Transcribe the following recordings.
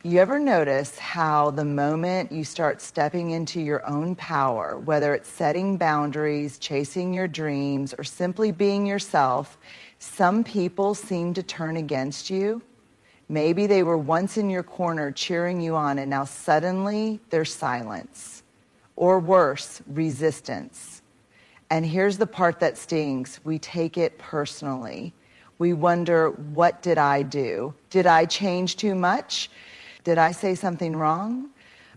You ever notice how the moment you start stepping into your own power, whether it's setting boundaries, chasing your dreams, or simply being yourself, some people seem to turn against you? Maybe they were once in your corner cheering you on, and now suddenly there's silence. Or worse, resistance. And here's the part that stings. We take it personally. We wonder, what did I do? Did I change too much? Did I say something wrong?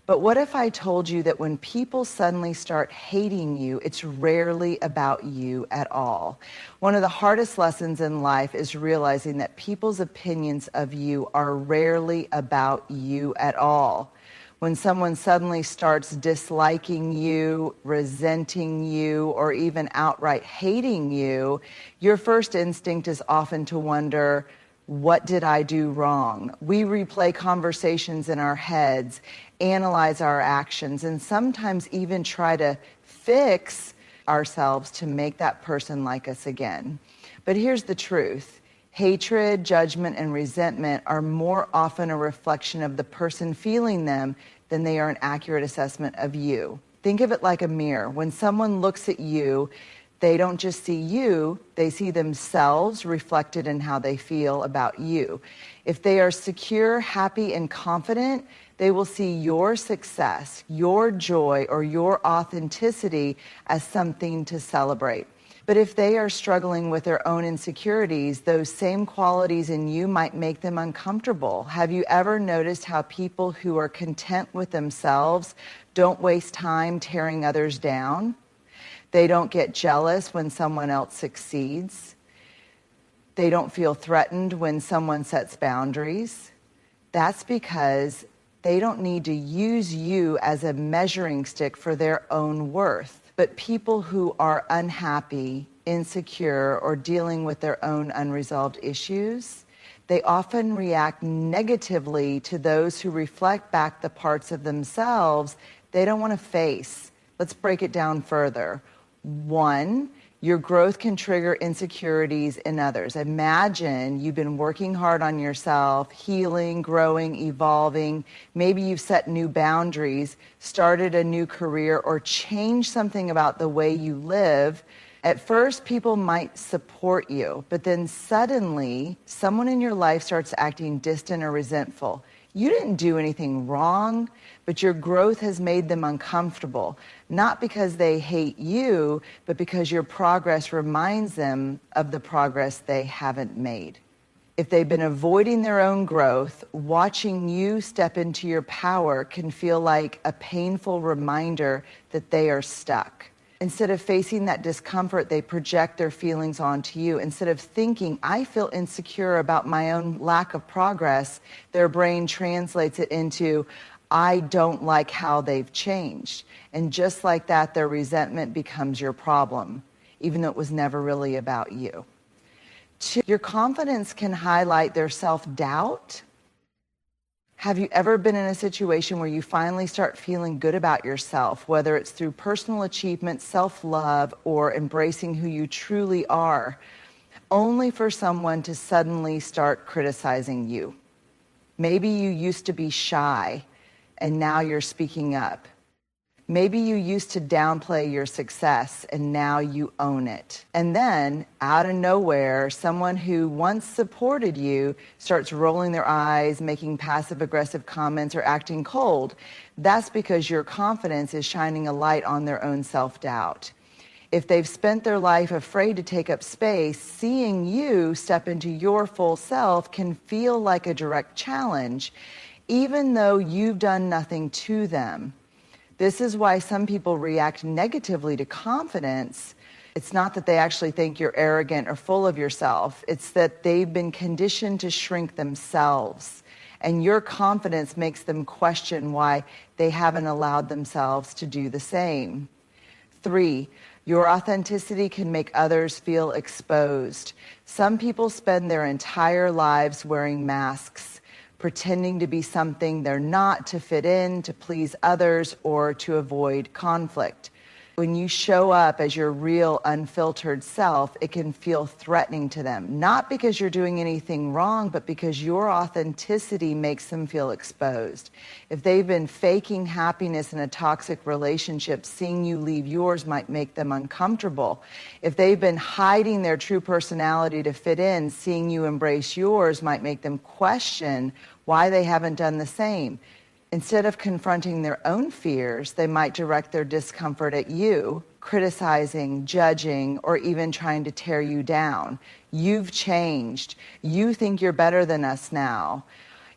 But what if I told you that when people suddenly start hating you, it's rarely about you at all? One of the hardest lessons in life is realizing that people's opinions of you are rarely about you at all. When someone suddenly starts disliking you, resenting you, or even outright hating you, your first instinct is often to wonder, what did I do wrong? We replay conversations in our heads, analyze our actions, and sometimes even try to fix ourselves to make that person like us again. But here's the truth. Hatred, judgment, and resentment are more often a reflection of the person feeling them than they are an accurate assessment of you. Think of it like a mirror. When someone looks at you, they don't just see you, they see themselves reflected in how they feel about you. If they are secure, happy, and confident, they will see your success, your joy, or your authenticity as something to celebrate. But if they are struggling with their own insecurities, those same qualities in you might make them uncomfortable. Have you ever noticed how people who are content with themselves don't waste time tearing others down? They don't get jealous when someone else succeeds. They don't feel threatened when someone sets boundaries. That's because they don't need to use you as a measuring stick for their own worth. But people who are unhappy, insecure, or dealing with their own unresolved issues, they often react negatively to those who reflect back the parts of themselves they don't want to face. Let's break it down further. 1, your growth can trigger insecurities in others. Imagine you've been working hard on yourself, healing, growing, evolving. Maybe you've set new boundaries, started a new career, or changed something about the way you live. At first, people might support you, but then suddenly, someone in your life starts acting distant or resentful. You didn't do anything wrong, but your growth has made them uncomfortable, not because they hate you, but because your progress reminds them of the progress they haven't made. If they've been avoiding their own growth, watching you step into your power can feel like a painful reminder that they are stuck. Instead of facing that discomfort, they project their feelings onto you. Instead of thinking, I feel insecure about my own lack of progress, their brain translates it into, I don't like how they've changed. And just like that, their resentment becomes your problem, even though it was never really about you. 2, your confidence can highlight their self-doubt. Have you ever been in a situation where you finally start feeling good about yourself, whether it's through personal achievement, self-love, or embracing who you truly are, only for someone to suddenly start criticizing you? Maybe you used to be shy, and now you're speaking up. Maybe you used to downplay your success, and now you own it. And then, out of nowhere, someone who once supported you starts rolling their eyes, making passive-aggressive comments, or acting cold. That's because your confidence is shining a light on their own self-doubt. If they've spent their life afraid to take up space, seeing you step into your full self can feel like a direct challenge, even though you've done nothing to them. This is why some people react negatively to confidence. It's not that they actually think you're arrogant or full of yourself. It's that they've been conditioned to shrink themselves. And your confidence makes them question why they haven't allowed themselves to do the same. 3, your authenticity can make others feel exposed. Some people spend their entire lives wearing masks, pretending to be something they're not, to fit in, to please others, or to avoid conflict. When you show up as your real, unfiltered self, it can feel threatening to them. Not because you're doing anything wrong, but because your authenticity makes them feel exposed. If they've been faking happiness in a toxic relationship, seeing you leave yours might make them uncomfortable. If they've been hiding their true personality to fit in, seeing you embrace yours might make them question why they haven't done the same. Instead of confronting their own fears, they might direct their discomfort at you, criticizing, judging, or even trying to tear you down. You've changed. You think you're better than us now.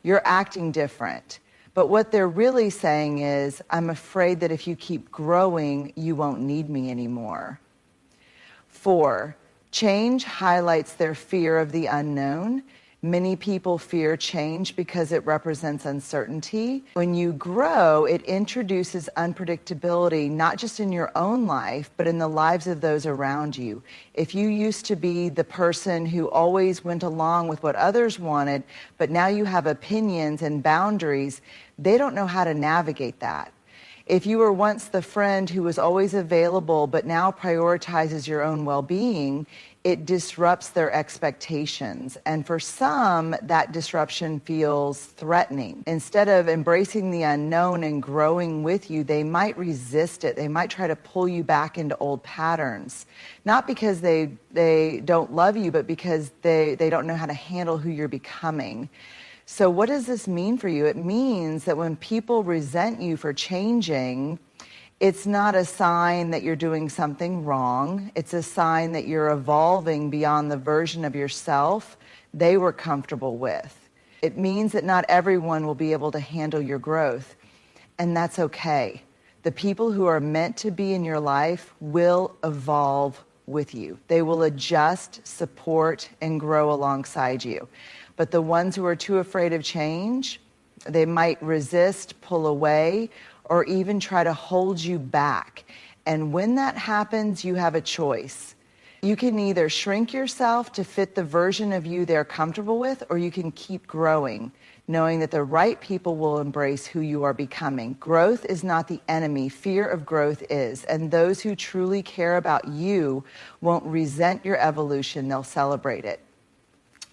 You're acting different. But what they're really saying is, I'm afraid that if you keep growing, you won't need me anymore. 4, change highlights their fear of the unknown. Many people fear change because it represents uncertainty. When you grow, it introduces unpredictability, not just in your own life, but in the lives of those around you. If you used to be the person who always went along with what others wanted, but now you have opinions and boundaries, they don't know how to navigate that. If you were once the friend who was always available, but now prioritizes your own well-being, it disrupts their expectations. And for some, that disruption feels threatening. Instead of embracing the unknown and growing with you, they might resist it. They might try to pull you back into old patterns. Not because they don't love you, but because they don't know how to handle who you're becoming. So what does this mean for you? It means that when people resent you for changing, it's not a sign that you're doing something wrong. It's a sign that you're evolving beyond the version of yourself they were comfortable with. It means that not everyone will be able to handle your growth, and that's okay. The people who are meant to be in your life will evolve with you. They will adjust, support, and grow alongside you. But the ones who are too afraid of change, they might resist, pull away, or even try to hold you back. And when that happens, you have a choice. You can either shrink yourself to fit the version of you they're comfortable with, or you can keep growing, knowing that the right people will embrace who you are becoming. Growth is not the enemy. Fear of growth is. And those who truly care about you won't resent your evolution. They'll celebrate it.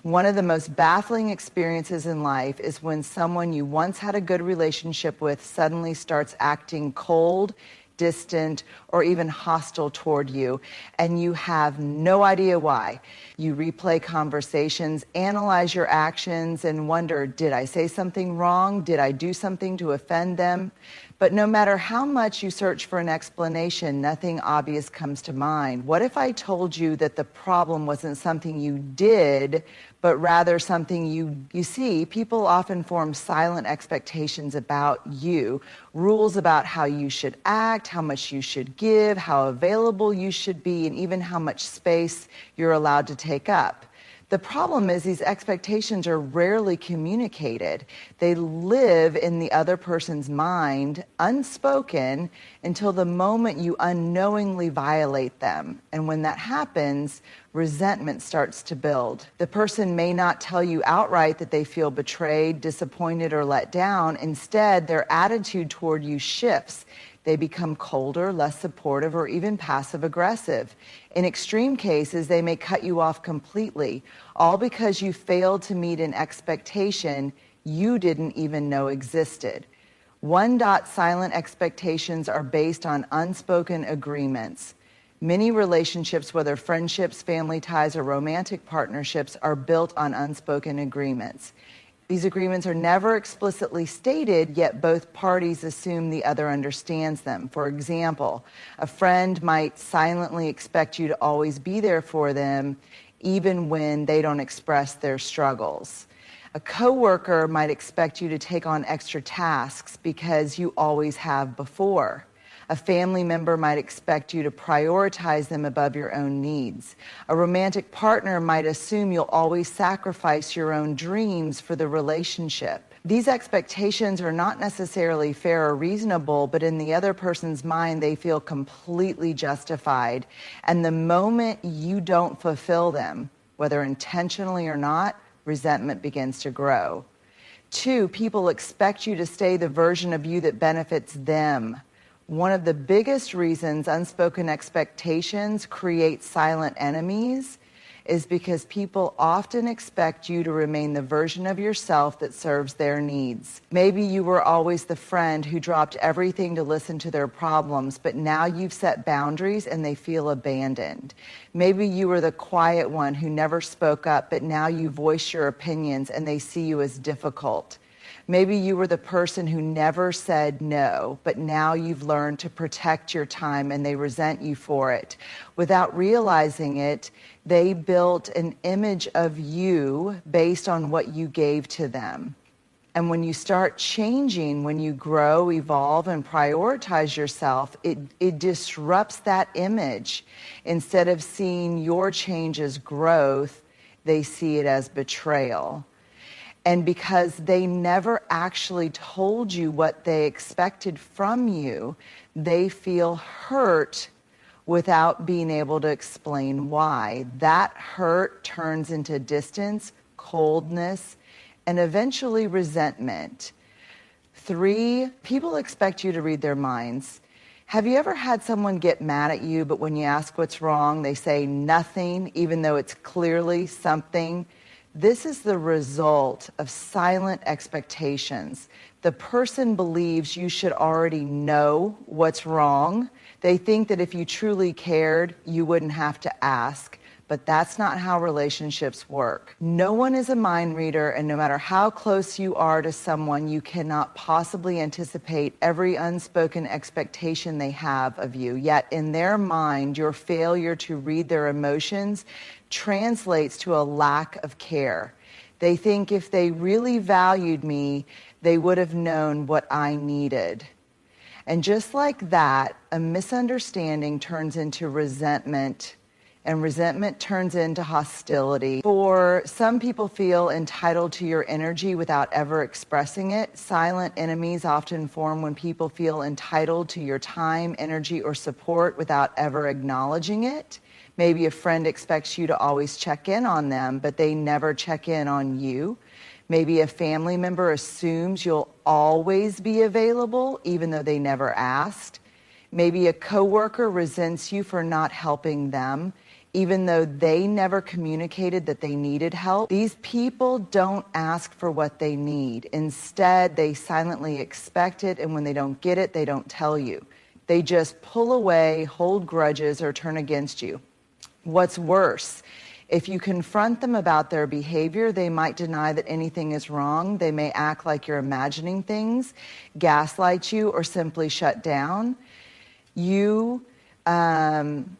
One of the most baffling experiences in life is when someone you once had a good relationship with suddenly starts acting cold, distant, or even hostile toward you, and you have no idea why. You replay conversations, analyze your actions, and wonder, did I say something wrong? Did I do something to offend them? But no matter how much you search for an explanation, nothing obvious comes to mind. What if I told you that the problem wasn't something you did, but rather something you see? People often form silent expectations about you, rules about how you should act, how much you should give, how available you should be, and even how much space you're allowed to take up. The problem is these expectations are rarely communicated. They live in the other person's mind, unspoken, until the moment you unknowingly violate them. And when that happens, resentment starts to build. The person may not tell you outright that they feel betrayed, disappointed, or let down. Instead, their attitude toward you shifts. They become colder, less supportive, or even passive-aggressive. In extreme cases, they may cut you off completely, all because you failed to meet an expectation you didn't even know existed. Silent expectations are based on unspoken agreements. Many relationships, whether friendships, family ties, or romantic partnerships, are built on unspoken agreements. These agreements are never explicitly stated, yet both parties assume the other understands them. For example, a friend might silently expect you to always be there for them, even when they don't express their struggles. A coworker might expect you to take on extra tasks because you always have before. A family member might expect you to prioritize them above your own needs. A romantic partner might assume you'll always sacrifice your own dreams for the relationship. These expectations are not necessarily fair or reasonable, but in the other person's mind, they feel completely justified. And the moment you don't fulfill them, whether intentionally or not, resentment begins to grow. 2, people expect you to stay the version of you that benefits them. One of the biggest reasons unspoken expectations create silent enemies is because people often expect you to remain the version of yourself that serves their needs. Maybe you were always the friend who dropped everything to listen to their problems, but now you've set boundaries and they feel abandoned. Maybe you were the quiet one who never spoke up, but now you voice your opinions and they see you as difficult. Maybe you were the person who never said no, but now you've learned to protect your time and they resent you for it. Without realizing it, they built an image of you based on what you gave to them. And when you start changing, when you grow, evolve, and prioritize yourself, it disrupts that image. Instead of seeing your change as growth, they see it as betrayal. And because they never actually told you what they expected from you, they feel hurt without being able to explain why. That hurt turns into distance, coldness, and eventually resentment. 3, people expect you to read their minds. Have you ever had someone get mad at you, but when you ask what's wrong, they say nothing, even though it's clearly something? This is the result of silent expectations. The person believes you should already know what's wrong. They think that if you truly cared, you wouldn't have to ask. But that's not how relationships work. No one is a mind reader, and no matter how close you are to someone, you cannot possibly anticipate every unspoken expectation they have of you. Yet in their mind, your failure to read their emotions translates to a lack of care. They think if they really valued me, they would have known what I needed. And just like that, a misunderstanding turns into resentment, and resentment turns into hostility. For some people feel entitled to your energy without ever expressing it. Silent enemies often form when people feel entitled to your time, energy, or support without ever acknowledging it. Maybe a friend expects you to always check in on them, but they never check in on you. Maybe a family member assumes you'll always be available, even though they never asked. Maybe a coworker resents you for not helping them, even though they never communicated that they needed help. These people don't ask for what they need. Instead, they silently expect it, and when they don't get it, they don't tell you. They just pull away, hold grudges, or turn against you. What's worse, if you confront them about their behavior, they might deny that anything is wrong. They may act like you're imagining things, gaslight you, or simply shut down. You find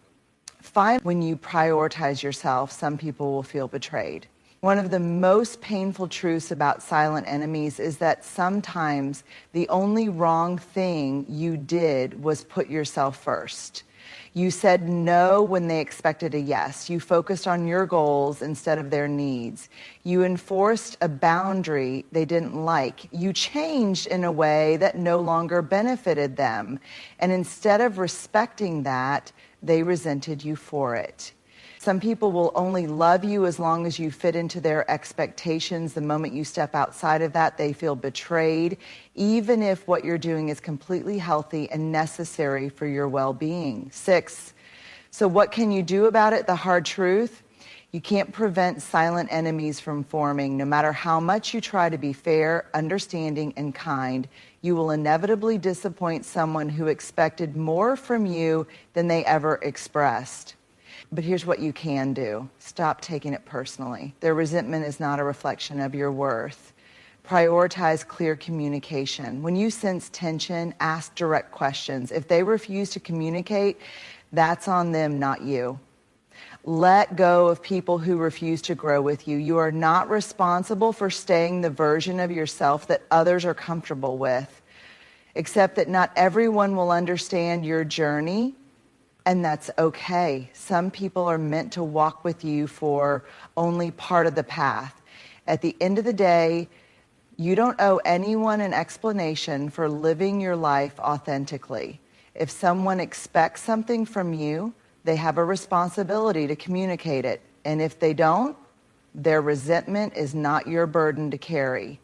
when you prioritize yourself, some people will feel betrayed. One of the most painful truths about silent enemies is that sometimes the only wrong thing you did was put yourself first. You said no when they expected a yes. You focused on your goals instead of their needs. You enforced a boundary they didn't like. You changed in a way that no longer benefited them. And instead of respecting that, they resented you for it. Some people will only love you as long as you fit into their expectations. The moment you step outside of that, they feel betrayed, even if what you're doing is completely healthy and necessary for your well-being. 6, so what can you do about it? The hard truth: you can't prevent silent enemies from forming. No matter how much you try to be fair, understanding, and kind, you will inevitably disappoint someone who expected more from you than they ever expressed. But here's what you can do. Stop taking it personally. Their resentment is not a reflection of your worth. Prioritize clear communication. When you sense tension, ask direct questions. If they refuse to communicate, that's on them, not you. Let go of people who refuse to grow with you. You are not responsible for staying the version of yourself that others are comfortable with. Accept that not everyone will understand your journey, and that's okay. Some people are meant to walk with you for only part of the path. At the end of the day, you don't owe anyone an explanation for living your life authentically. If someone expects something from you, they have a responsibility to communicate it. And if they don't, their resentment is not your burden to carry.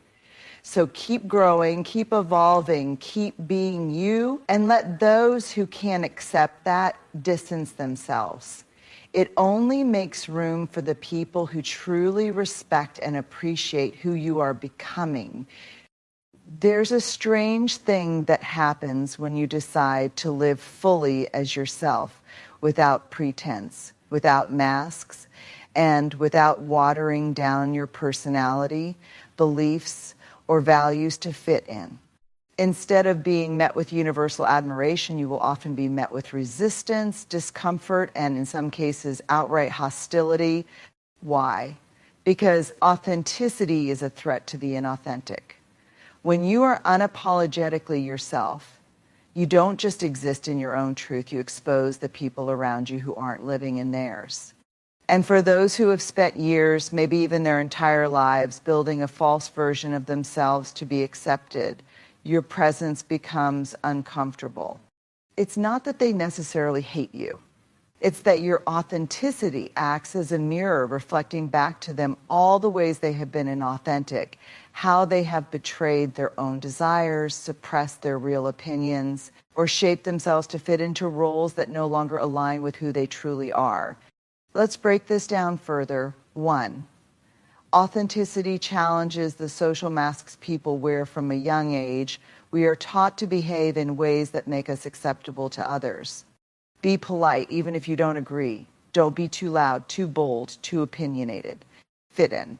So keep growing, keep evolving, keep being you, and let those who can't accept that distance themselves. It only makes room for the people who truly respect and appreciate who you are becoming. There's a strange thing that happens when you decide to live fully as yourself, without pretense, without masks, and without watering down your personality, beliefs, or values to fit in. Instead of being met with universal admiration, you will often be met with resistance, discomfort, and in some cases, outright hostility. Why? Because authenticity is a threat to the inauthentic. When you are unapologetically yourself, you don't just exist in your own truth, you expose the people around you who aren't living in theirs. And for those who have spent years, maybe even their entire lives, building a false version of themselves to be accepted, your presence becomes uncomfortable. It's not that they necessarily hate you. It's that your authenticity acts as a mirror reflecting back to them all the ways they have been inauthentic, how they have betrayed their own desires, suppressed their real opinions, or shaped themselves to fit into roles that no longer align with who they truly are. Let's break this down further. 1. Authenticity challenges the social masks people wear from a young age. We are taught to behave in ways that make us acceptable to others. Be polite, even if you don't agree. Don't be too loud, too bold, too opinionated. Fit in.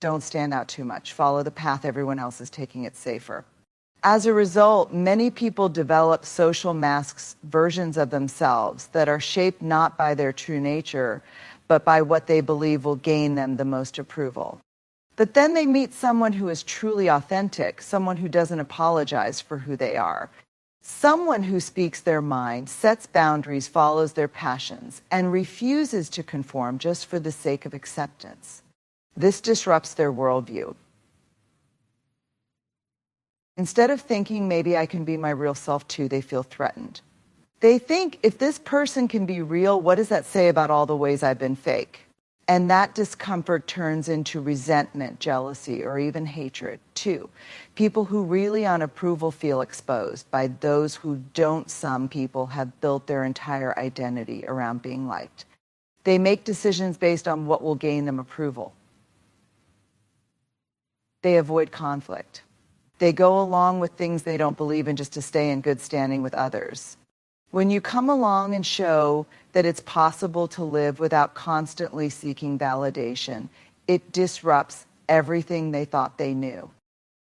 Don't stand out too much. Follow the path everyone else is taking. It safer. As a result, many people develop social masks, versions of themselves that are shaped not by their true nature, but by what they believe will gain them the most approval. But then they meet someone who is truly authentic, someone who doesn't apologize for who they are, someone who speaks their mind, sets boundaries, follows their passions, and refuses to conform just for the sake of acceptance. This disrupts their worldview. Instead of thinking, maybe I can be my real self too, they feel threatened. They think, if this person can be real, what does that say about all the ways I've been fake? And that discomfort turns into resentment, jealousy, or even hatred. 2, people who really on approval feel exposed by those who don't. Some people have built their entire identity around being liked. They make decisions based on what will gain them approval. They avoid conflict. They go along with things they don't believe in just to stay in good standing with others. When you come along and show that it's possible to live without constantly seeking validation, it disrupts everything they thought they knew.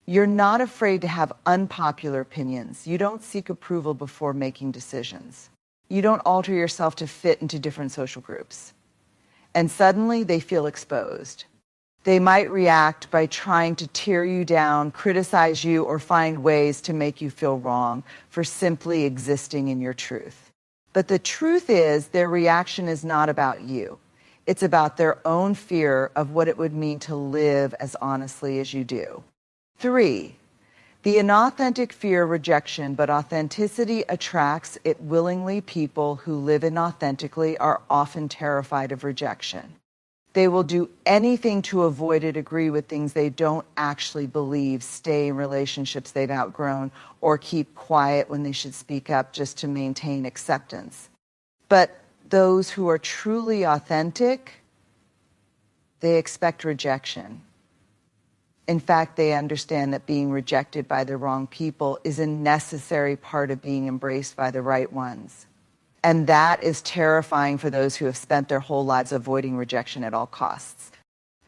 You're not afraid to have unpopular opinions. You don't seek approval before making decisions. You don't alter yourself to fit into different social groups. And suddenly they feel exposed. They might react by trying to tear you down, criticize you, or find ways to make you feel wrong for simply existing in your truth. But the truth is, their reaction is not about you. It's about their own fear of what it would mean to live as honestly as you do. 3, the inauthentic fear of rejection, but authenticity attracts it willingly. People who live inauthentically are often terrified of rejection. They will do anything to avoid it, agree with things they don't actually believe, stay in relationships they've outgrown, or keep quiet when they should speak up just to maintain acceptance. But those who are truly authentic, they expect rejection. In fact, they understand that being rejected by the wrong people is a necessary part of being embraced by the right ones. And that is terrifying for those who have spent their whole lives avoiding rejection at all costs.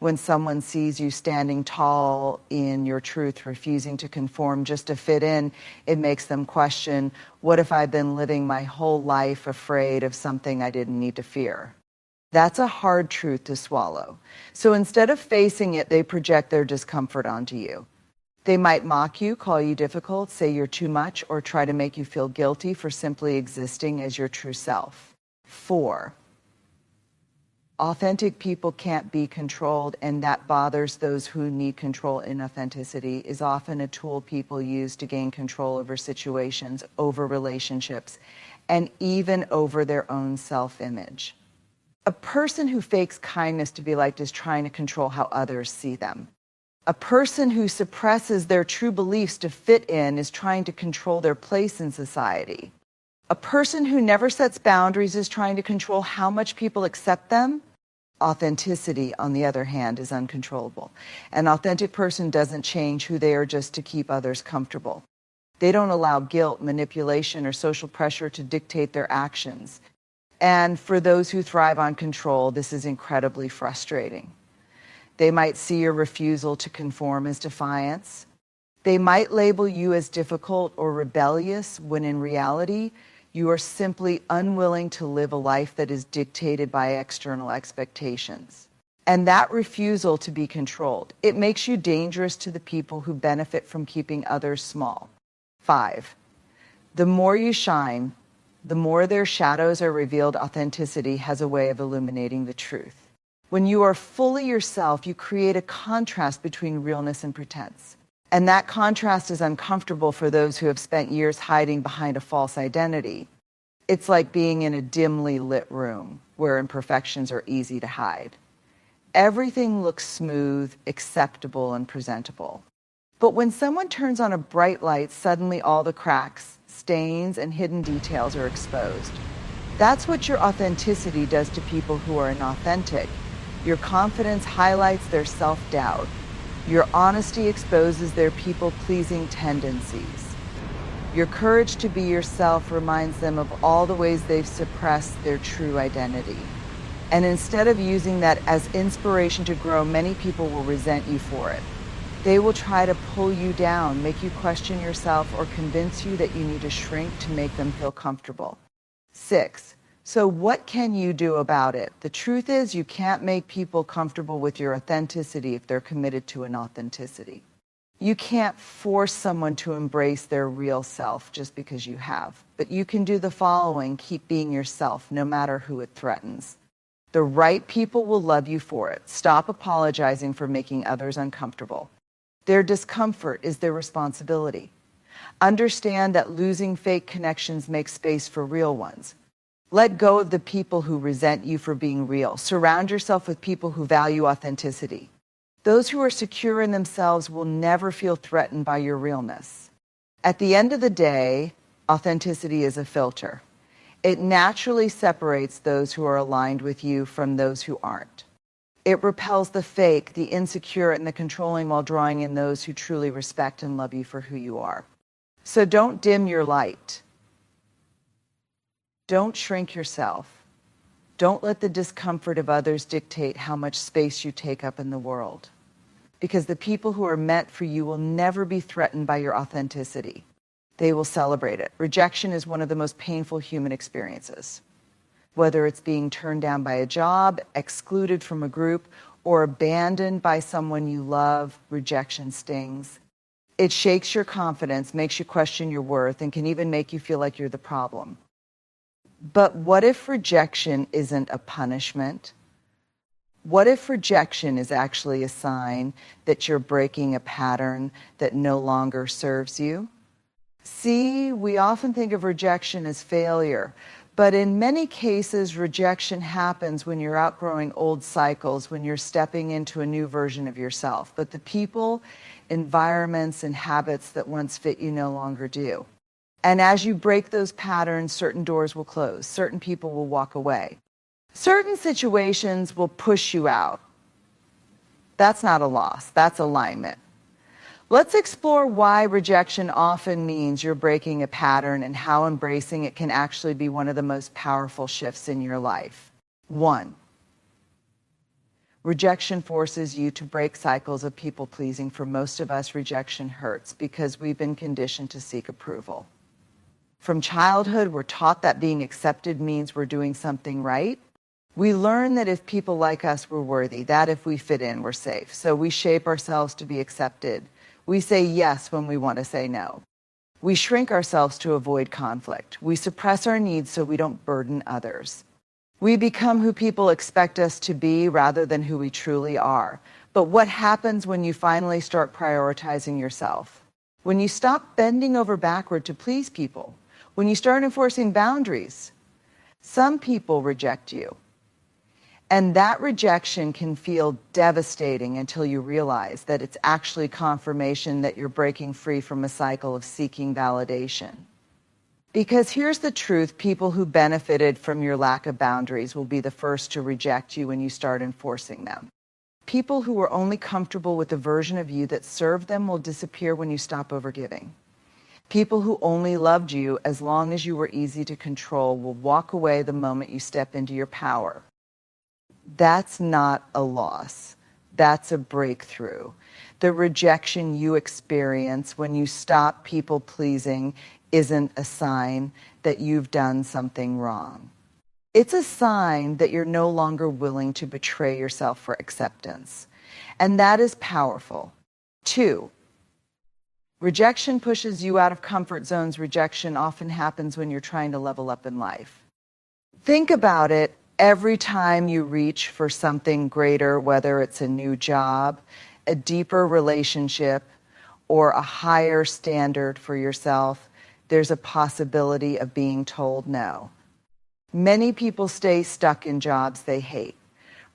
When someone sees you standing tall in your truth, refusing to conform just to fit in, it makes them question, what if I've been living my whole life afraid of something I didn't need to fear? That's a hard truth to swallow. So instead of facing it, they project their discomfort onto you. They might mock you, call you difficult, say you're too much, or try to make you feel guilty for simply existing as your true self. 4, authentic people can't be controlled, and that bothers those who need control. Inauthenticity is often a tool people use to gain control over situations, over relationships, and even over their own self-image. A person who fakes kindness to be liked is trying to control how others see them. A person who suppresses their true beliefs to fit in is trying to control their place in society. A person who never sets boundaries is trying to control how much people accept them. Authenticity, on the other hand, is uncontrollable. An authentic person doesn't change who they are just to keep others comfortable. They don't allow guilt, manipulation, or social pressure to dictate their actions. And for those who thrive on control, this is incredibly frustrating. They might see your refusal to conform as defiance. They might label you as difficult or rebellious, when in reality, you are simply unwilling to live a life that is dictated by external expectations. And that refusal to be controlled, it makes you dangerous to the people who benefit from keeping others small. 5, the more you shine, the more their shadows are revealed. Authenticity has a way of illuminating the truth. When you are fully yourself, you create a contrast between realness and pretense. And that contrast is uncomfortable for those who have spent years hiding behind a false identity. It's like being in a dimly lit room where imperfections are easy to hide. Everything looks smooth, acceptable, and presentable. But when someone turns on a bright light, suddenly all the cracks, stains, and hidden details are exposed. That's what your authenticity does to people who are inauthentic. Your confidence highlights their self-doubt. Your honesty exposes their people-pleasing tendencies. Your courage to be yourself reminds them of all the ways they've suppressed their true identity. And instead of using that as inspiration to grow, many people will resent you for it. They will try to pull you down, make you question yourself, or convince you that you need to shrink to make them feel comfortable. 6, so what can you do about it? The truth is, you can't make people comfortable with your authenticity if they're committed to an authenticity. You can't force someone to embrace their real self just because you have. But you can do the following: keep being yourself, no matter who it threatens. The right people will love you for it. Stop apologizing for making others uncomfortable. Their discomfort is their responsibility. Understand that losing fake connections makes space for real ones. Let go of the people who resent you for being real. Surround yourself with people who value authenticity. Those who are secure in themselves will never feel threatened by your realness. At the end of the day, authenticity is a filter. It naturally separates those who are aligned with you from those who aren't. It repels the fake, the insecure, and the controlling while drawing in those who truly respect and love you for who you are. So don't dim your light. Don't shrink yourself. Don't let the discomfort of others dictate how much space you take up in the world. Because the people who are meant for you will never be threatened by your authenticity. They will celebrate it. Rejection is one of the most painful human experiences. Whether it's being turned down by a job, excluded from a group, or abandoned by someone you love, rejection stings. It shakes your confidence, makes you question your worth, and can even make you feel like you're the problem. But what if rejection isn't a punishment? What if rejection is actually a sign that you're breaking a pattern that no longer serves you? See, we often think of rejection as failure, but in many cases, rejection happens when you're outgrowing old cycles, when you're stepping into a new version of yourself. But the people, environments, and habits that once fit you no longer do. And as you break those patterns, certain doors will close, certain people will walk away. Certain situations will push you out. That's not a loss, that's alignment. Let's explore why rejection often means you're breaking a pattern and how embracing it can actually be one of the most powerful shifts in your life. 1, rejection forces you to break cycles of people-pleasing. For most of us, rejection hurts because we've been conditioned to seek approval. From childhood, we're taught that being accepted means we're doing something right. We learn that if people like us, we're worthy, that if we fit in, we're safe. So we shape ourselves to be accepted. We say yes when we want to say no. We shrink ourselves to avoid conflict. We suppress our needs so we don't burden others. We become who people expect us to be rather than who we truly are. But what happens when you finally start prioritizing yourself? When you stop bending over backward to please people? When you start enforcing boundaries? Some people reject you. And that rejection can feel devastating until you realize that it's actually confirmation that you're breaking free from a cycle of seeking validation. Because here's the truth, people who benefited from your lack of boundaries will be the first to reject you when you start enforcing them. People who are only comfortable with the version of you that served them will disappear when you stop overgiving. People who only loved you as long as you were easy to control will walk away the moment you step into your power. That's not a loss. That's a breakthrough. The rejection you experience when you stop people pleasing isn't a sign that you've done something wrong. It's a sign that you're no longer willing to betray yourself for acceptance. And that is powerful. 2, rejection pushes you out of comfort zones. Rejection often happens when you're trying to level up in life. Think about it. Every time you reach for something greater, whether it's a new job, a deeper relationship, or a higher standard for yourself, there's a possibility of being told no. Many people stay stuck in jobs they hate,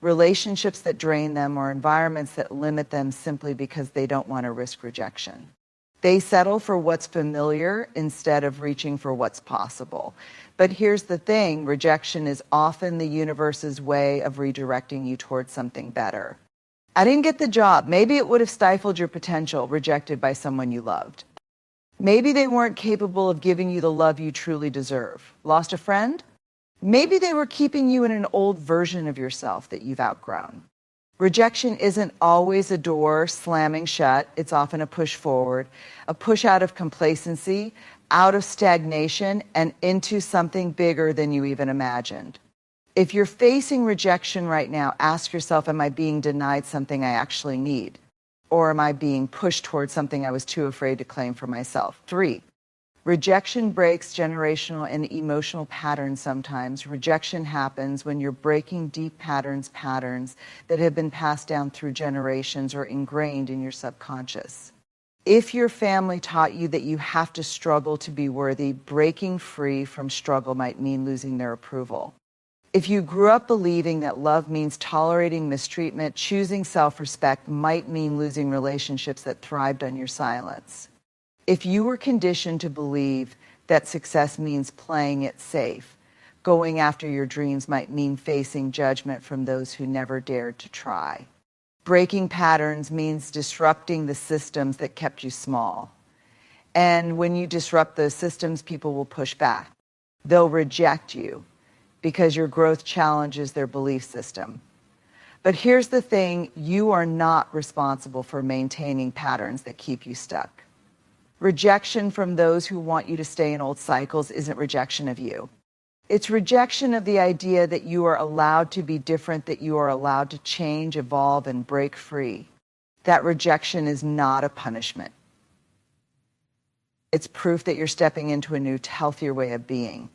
relationships that drain them, or environments that limit them simply because they don't want to risk rejection. They settle for what's familiar instead of reaching for what's possible. But here's the thing, rejection is often the universe's way of redirecting you towards something better. I didn't get the job. Maybe it would have stifled your potential, rejected by someone you loved. Maybe they weren't capable of giving you the love you truly deserve. Lost a friend? Maybe they were keeping you in an old version of yourself that you've outgrown. Rejection isn't always a door slamming shut. It's often a push forward, a push out of complacency, out of stagnation, and into something bigger than you even imagined. If you're facing rejection right now, ask yourself, am I being denied something I actually need? Or am I being pushed towards something I was too afraid to claim for myself? 3, rejection breaks generational and emotional patterns sometimes. Rejection happens when you're breaking deep patterns that have been passed down through generations or ingrained in your subconscious. If your family taught you that you have to struggle to be worthy, breaking free from struggle might mean losing their approval. If you grew up believing that love means tolerating mistreatment, choosing self-respect might mean losing relationships that thrived on your silence. If you were conditioned to believe that success means playing it safe, going after your dreams might mean facing judgment from those who never dared to try. Breaking patterns means disrupting the systems that kept you small. And when you disrupt those systems, people will push back. They'll reject you because your growth challenges their belief system. But here's the thing, you are not responsible for maintaining patterns that keep you stuck. Rejection from those who want you to stay in old cycles isn't rejection of you. It's rejection of the idea that you are allowed to be different, that you are allowed to change, evolve, and break free. That rejection is not a punishment. It's proof that you're stepping into a new, healthier way of being.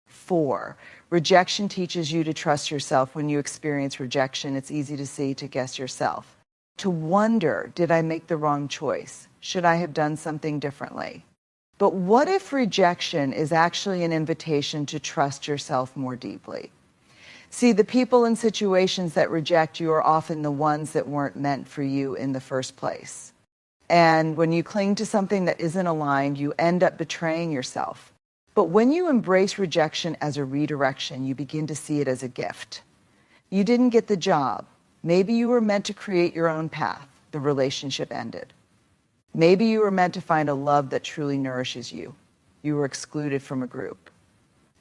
4, rejection teaches you to trust yourself. When you experience rejection, it's easy to see, to guess yourself, to wonder, did I make the wrong choice? Should I have done something differently? But what if rejection is actually an invitation to trust yourself more deeply? See, the people and situations that reject you are often the ones that weren't meant for you in the first place. And when you cling to something that isn't aligned, you end up betraying yourself. But when you embrace rejection as a redirection, you begin to see it as a gift. You didn't get the job. Maybe you were meant to create your own path. The relationship ended. Maybe you were meant to find a love that truly nourishes you. You were excluded from a group.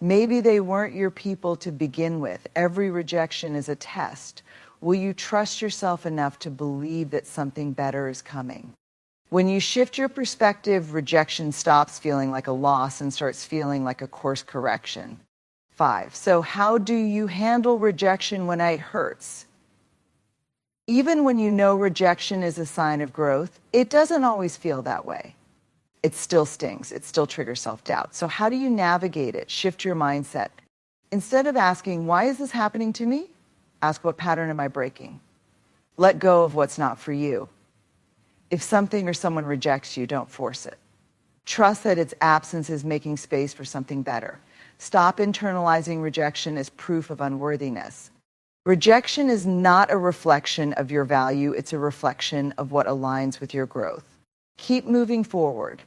Maybe they weren't your people to begin with. Every rejection is a test. Will you trust yourself enough to believe that something better is coming? When you shift your perspective, rejection stops feeling like a loss and starts feeling like a course correction. 5, so how do you handle rejection when it hurts? Even when you know rejection is a sign of growth, it doesn't always feel that way. It still stings. It still triggers self-doubt. So how do you navigate it? Shift your mindset. Instead of asking, why is this happening to me? Ask, what pattern am I breaking? Let go of what's not for you. If something or someone rejects you, don't force it. Trust that its absence is making space for something better. Stop internalizing rejection as proof of unworthiness. Rejection is not a reflection of your value. It's a reflection of what aligns with your growth. Keep moving forward.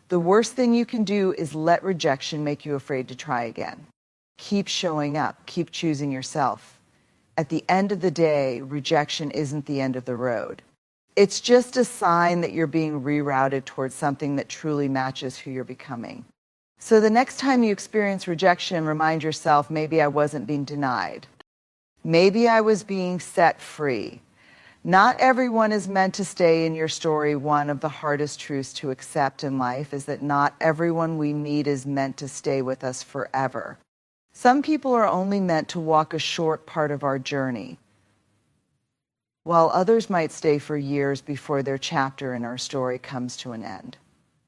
The worst thing you can do is let rejection make you afraid to try again. Keep showing up. Keep choosing yourself. At the end of the day, rejection isn't the end of the road. It's just a sign that you're being rerouted towards something that truly matches who you're becoming. So the next time you experience rejection, remind yourself, maybe I wasn't being denied. Maybe I was being set free. Not everyone is meant to stay in your story. One of the hardest truths to accept in life is that not everyone we meet is meant to stay with us forever. Some people are only meant to walk a short part of our journey, while others might stay for years before their chapter in our story comes to an end.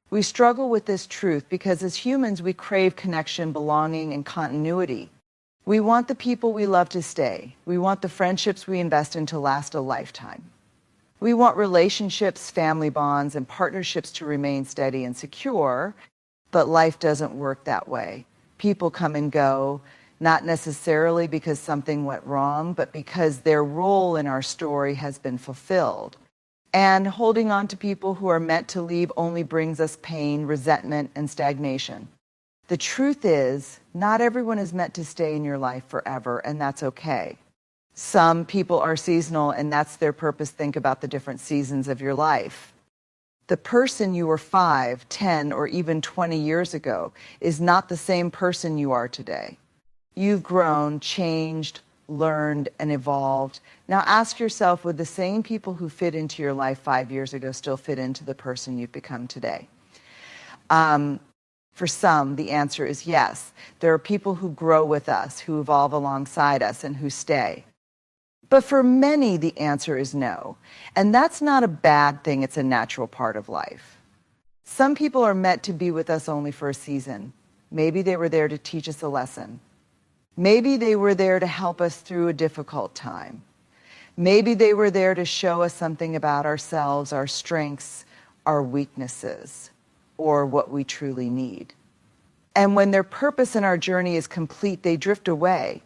We struggle with this truth because as humans, we crave connection, belonging, and continuity. We want the people we love to stay. We want the friendships we invest in to last a lifetime. We want relationships, family bonds, and partnerships to remain steady and secure, but life doesn't work that way. People come and go, not necessarily because something went wrong, but because their role in our story has been fulfilled. And holding on to people who are meant to leave only brings us pain, resentment, and stagnation. The truth is, not everyone is meant to stay in your life forever, and that's okay. Some people are seasonal, and that's their purpose. Think about the different seasons of your life. The person you were 5, 10, or even 20 years ago is not the same person you are today. You've grown, changed, learned, and evolved. Now ask yourself, would the same people who fit into your life 5 years ago still fit into the person you've become today? For some, the answer is yes. There are people who grow with us, who evolve alongside us, and who stay. But for many, the answer is no. And that's not a bad thing. It's a natural part of life. Some people are meant to be with us only for a season. Maybe they were there to teach us a lesson. Maybe they were there to help us through a difficult time. Maybe they were there to show us something about ourselves, our strengths, our weaknesses, or what we truly need. And when their purpose in our journey is complete, they drift away.